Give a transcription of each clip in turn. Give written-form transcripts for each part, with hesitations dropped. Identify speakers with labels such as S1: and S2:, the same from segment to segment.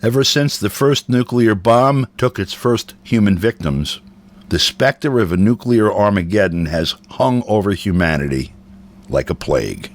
S1: Ever since the first nuclear bomb took its first human victims, the specter of a nuclear Armageddon has hung over humanity like a plague.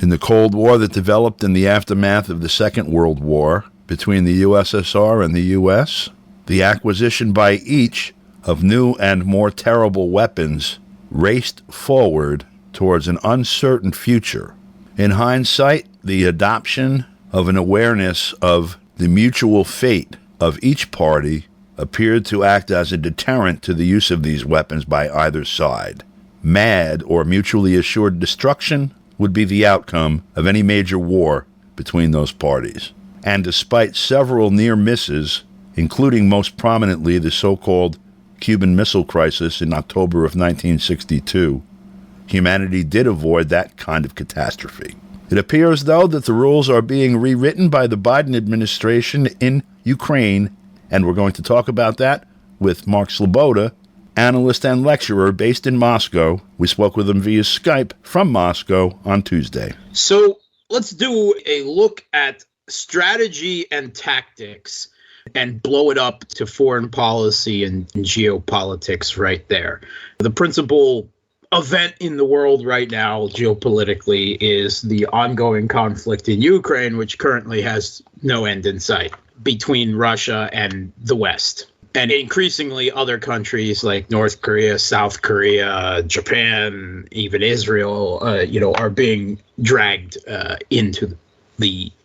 S1: In the Cold War that developed in the aftermath of the Second World War between the USSR and the US, the acquisition by each of new and more terrible weapons raced forward towards an uncertain future. In hindsight, the adoption of an awareness of the mutual fate of each party appeared to act as a deterrent to the use of these weapons by either side. Mad or mutually assured destruction would be the outcome of any major war between those parties. And despite several near misses, including most prominently the so-called Cuban Missile Crisis in October of 1962, humanity did avoid that kind of catastrophe. It appears, though, that the rules are being rewritten by the Biden administration in Ukraine, and we're going to talk about that with Mark Sleboda, analyst and lecturer based in Moscow. We spoke with him via Skype from Moscow on Tuesday.
S2: So let's do a look at strategy and tactics and blow it up to foreign policy and geopolitics right there. The principal event in the world right now geopolitically is the ongoing conflict in Ukraine, which currently has no end in sight between Russia and the West. And increasingly other countries like North Korea, South Korea, Japan, even Israel, are being dragged into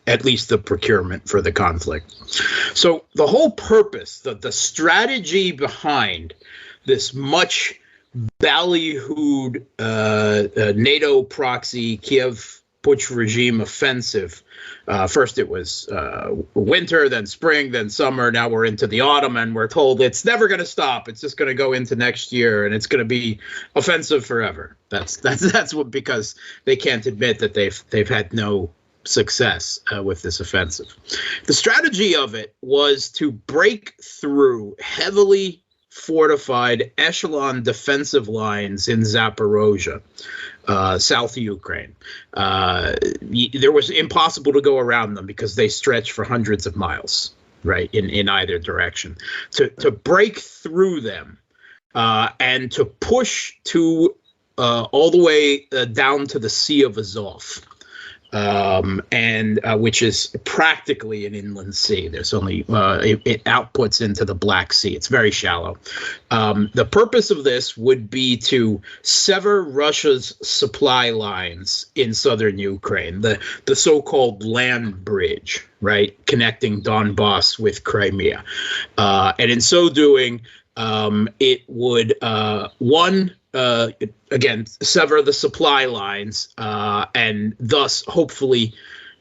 S2: at least the procurement for the conflict. So the whole purpose, the strategy behind this much ballyhooed NATO proxy Kiev Putsch regime offensive. First it was winter, then spring, then summer. Now we're into the autumn, and we're told it's never going to stop. It's just going to go into next year, and it's going to be offensive forever. That's what, because they can't admit that they've had no success with this offensive. The strategy of it was to break through heavily fortified echelon defensive lines in Zaporozhye, south Ukraine. There was impossible to go around them because they stretch for hundreds of miles, right, in either direction. To break through them and to push to all the way down to the Sea of Azov. Which is practically an inland sea. There's only it outputs into the Black Sea. It's very shallow. The purpose of this would be to sever Russia's supply lines in southern Ukraine, the so-called land bridge, right, connecting Donbass with Crimea, and in so doing, it would again, sever the supply lines, and thus, hopefully,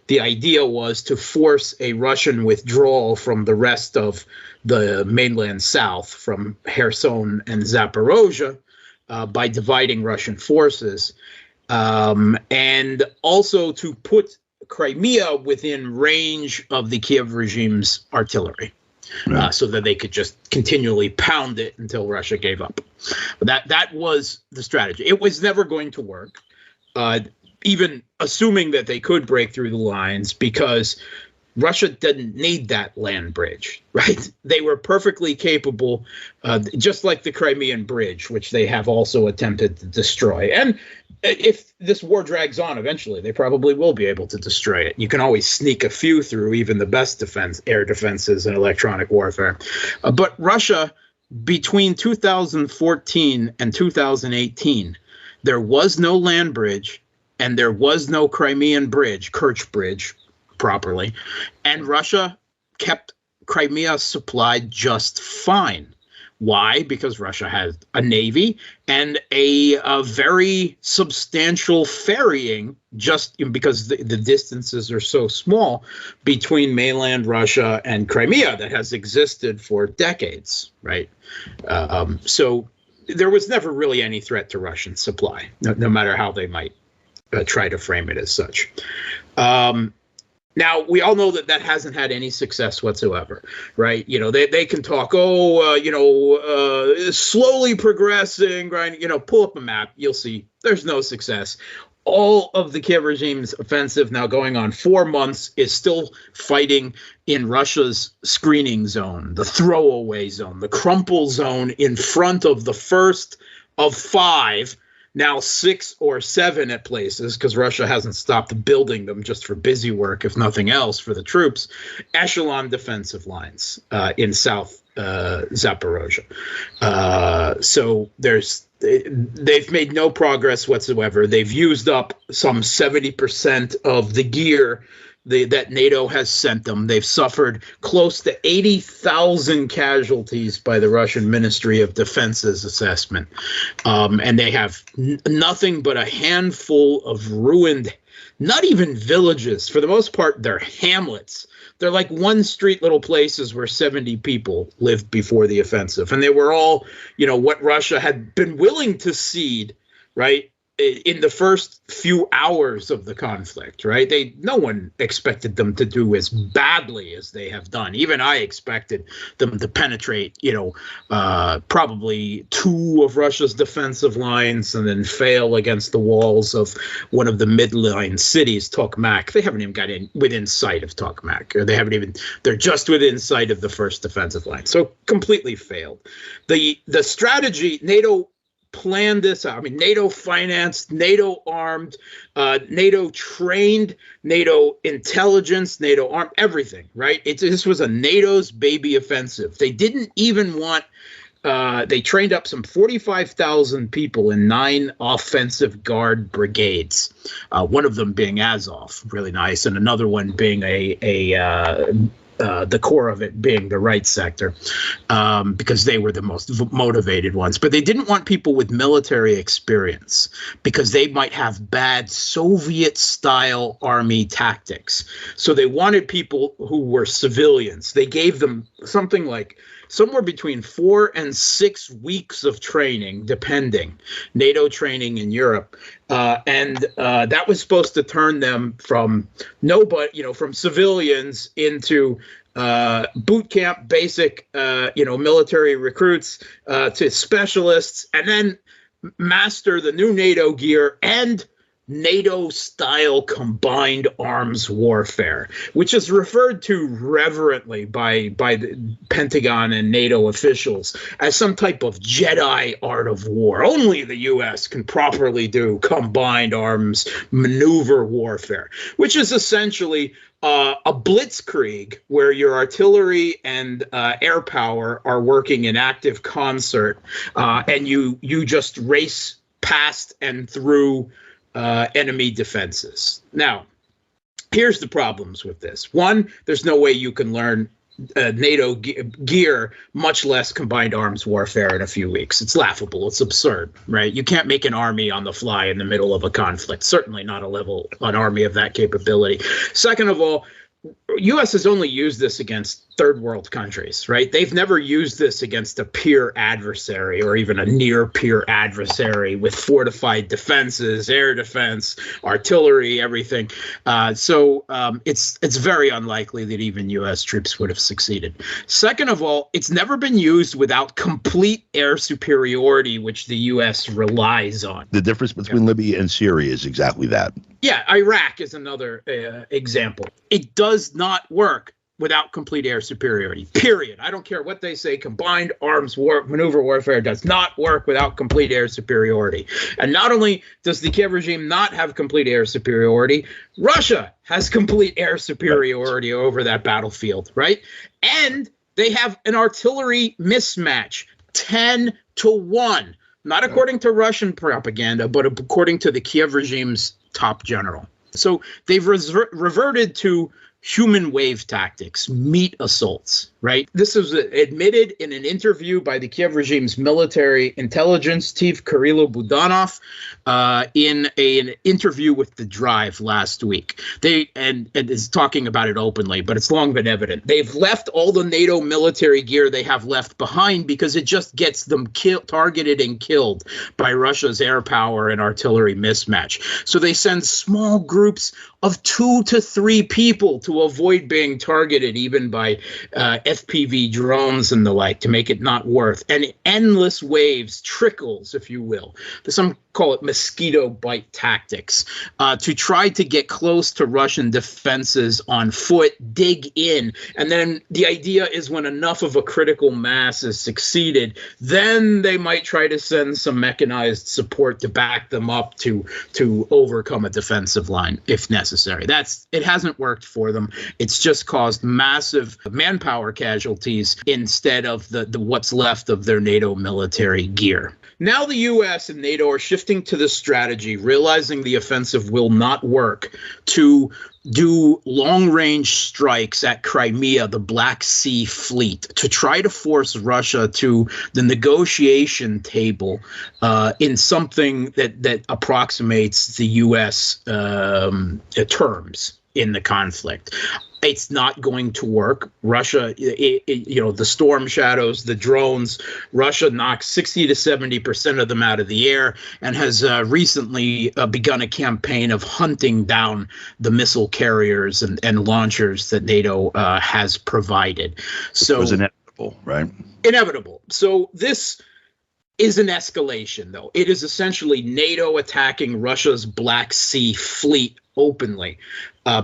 S2: the idea was to force a Russian withdrawal from the rest of the mainland south, from Kherson and Zaporozhye, by dividing Russian forces, and also to put Crimea within range of the Kiev regime's artillery. Right. So that they could just continually pound it until Russia gave up. But that was the strategy. It was never going to work, even assuming that they could break through the lines, because Russia didn't need that land bridge, right? They were perfectly capable, just like the Crimean Bridge, which they have also attempted to destroy. And if this war drags on, eventually they probably will be able to destroy it. You can always sneak a few through even the best air defenses and electronic warfare. But Russia, between 2014 and 2018, there was no land bridge and there was no Crimean Bridge, Kerch Bridge, properly, and Russia kept Crimea supplied just fine. Why? Because Russia has a navy and a very substantial ferrying, just because the distances are so small between mainland Russia and Crimea, that has existed for decades, right? So there was never really any threat to Russian supply, no matter how they might try to frame it as such. Now, we all know that hasn't had any success whatsoever, right? They can talk, slowly progressing, right? Pull up a map, you'll see there's no success. all of the Kiev regime's offensive, now going on 4 months, is still fighting in Russia's screening zone, the throwaway zone, the crumple zone in front of the first of 5, now 6 or 7 at places, because Russia hasn't stopped building them just for busy work, if nothing else, for the troops, echelon defensive lines in South Zaporozhye. So they've made no progress whatsoever. They've used up some 70% of the gear that NATO has sent them. They've suffered close to 80,000 casualties by the Russian Ministry of Defense's assessment. And they have nothing but a handful of ruined, not even villages. For the most part, they're hamlets. They're like one street little places where 70 people lived before the offensive. And they were all, what Russia had been willing to cede, right, in the first few hours of the conflict, right? No one expected them to do as badly as they have done. Even I expected them to penetrate, probably 2 of Russia's defensive lines and then fail against the walls of one of the midline cities, Tokmak. They haven't even got within sight of Tokmak, or they're just within sight of the first defensive line. So completely failed. The strategy, NATO planned this out. I mean, NATO financed, NATO armed, NATO trained, NATO intelligence, NATO armed, everything, right? This was a NATO's baby offensive. They didn't even want, they trained up some 45,000 people in 9 offensive guard brigades, one of them being Azov, really nice, and another one being the core of it being the right sector, because they were the most motivated ones. But they didn't want people with military experience because they might have bad Soviet-style army tactics. So they wanted people who were civilians. They gave them something like somewhere between 4 and 6 weeks of training, depending, NATO training in Europe. And that was supposed to turn them from from civilians into boot camp, basic, military recruits, to specialists, and then master the new NATO gear and NATO-style combined arms warfare, which is referred to reverently by the Pentagon and NATO officials as some type of Jedi art of war. Only the U.S. can properly do combined arms maneuver warfare, which is essentially a blitzkrieg where your artillery and air power are working in active concert, and you just race past and through enemy defenses. Now, here's the problems with this. One, there's no way you can learn NATO gear, much less combined arms warfare, in a few weeks. It's laughable. It's absurd, right? You can't make an army on the fly in the middle of a conflict, certainly not an army of that capability. Second of all, U.S. has only used this against third world countries, right? They've never used this against a peer adversary or even a near peer adversary with fortified defenses, air defense, artillery, everything. So it's very unlikely that even U.S. troops would have succeeded. Second of all, it's never been used without complete air superiority, which the U.S. relies on.
S1: The difference between Libya and Syria is exactly that.
S2: Yeah, Iraq is another example. It does not work without complete air superiority, period. I don't care what they say. Combined arms maneuver warfare does not work without complete air superiority. And not only does the Kiev regime not have complete air superiority, Russia has complete air superiority over that battlefield, right? And they have an artillery mismatch, 10-1, not according to Russian propaganda, but according to the Kiev regime's top general. So they've reverted to human wave tactics, meat assaults, right? This was admitted in an interview by the Kiev regime's military intelligence chief, Kirilo Budanov, in an interview with The Drive last week. And is talking about it openly, but it's long been evident. They've left all the NATO military gear they have left behind because it just gets them targeted and killed by Russia's air power and artillery mismatch. So they send small groups of 2 to 3 people to avoid being targeted even by FPV drones and the like, to make it not worth. And endless waves, trickles, if you will. Some call it mosquito bite tactics, to try to get close to Russian defenses on foot, dig in. And then the idea is when enough of a critical mass is succeeded, then they might try to send some mechanized support to back them up to overcome a defensive line if necessary. It hasn't worked for them. It's just caused massive manpower casualties instead of the what's left of their NATO military gear. Now the U.S. and NATO are shifting to this strategy, realizing the offensive will not work, to do long-range strikes at Crimea, the Black Sea Fleet, to try to force Russia to the negotiation table in something that approximates the U.S. terms in the conflict. It's not going to work. Russia, the storm shadows, the drones, Russia knocks 60 to 70% of them out of the air, and has recently begun a campaign of hunting down the missile carriers and launchers that NATO has provided. So
S1: it was inevitable, right?
S2: Inevitable. So this is an escalation, though. It is essentially NATO attacking Russia's Black Sea Fleet openly,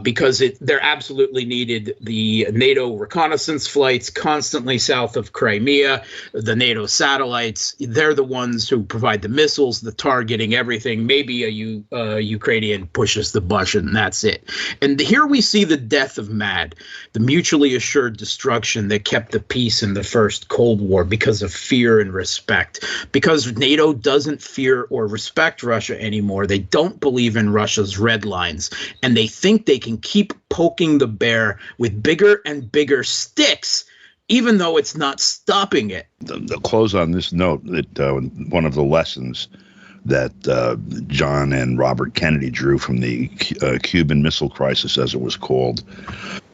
S2: because they're absolutely needed. The NATO reconnaissance flights constantly south of Crimea, the NATO satellites, they're the ones who provide the missiles, the targeting, everything. Maybe a Ukrainian pushes the button, and that's it. And here we see the death of MAD, the mutually assured destruction that kept the peace in the first Cold War because of fear and respect. Because NATO doesn't fear or respect Russia anymore. They don't believe in Russia's red lines, and they think they can keep poking the bear with bigger and bigger sticks, even though it's not stopping it.
S1: The close on this note, that one of the lessons that John and Robert Kennedy drew from the Cuban Missile Crisis, as it was called,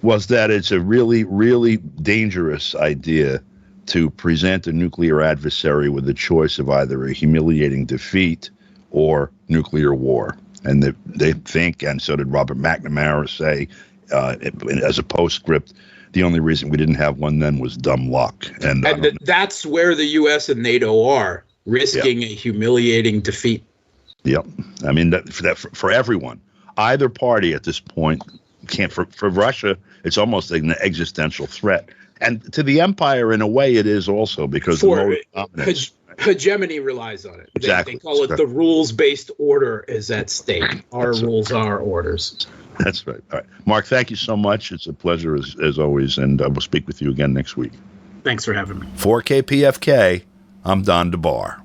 S1: was that it's a really, really dangerous idea to present a nuclear adversary with the choice of either a humiliating defeat or nuclear war. And they think, and so did Robert McNamara say, as a postscript, the only reason we didn't have one then was dumb luck. And
S2: that's where the U.S. and NATO are, risking a humiliating defeat.
S1: Yep. I mean, for everyone, either party at this point can't. For Russia, it's almost like an existential threat. And to the empire, in a way, it is also, because hegemony relies on it. Exactly.
S2: They call it the rules-based order is at stake. Our rules are orders.
S1: That's right. All right. Mark, thank you so much. It's a pleasure as always, and we'll speak with you again next week.
S2: Thanks for having me.
S1: For KPFK, I'm Don DeBar.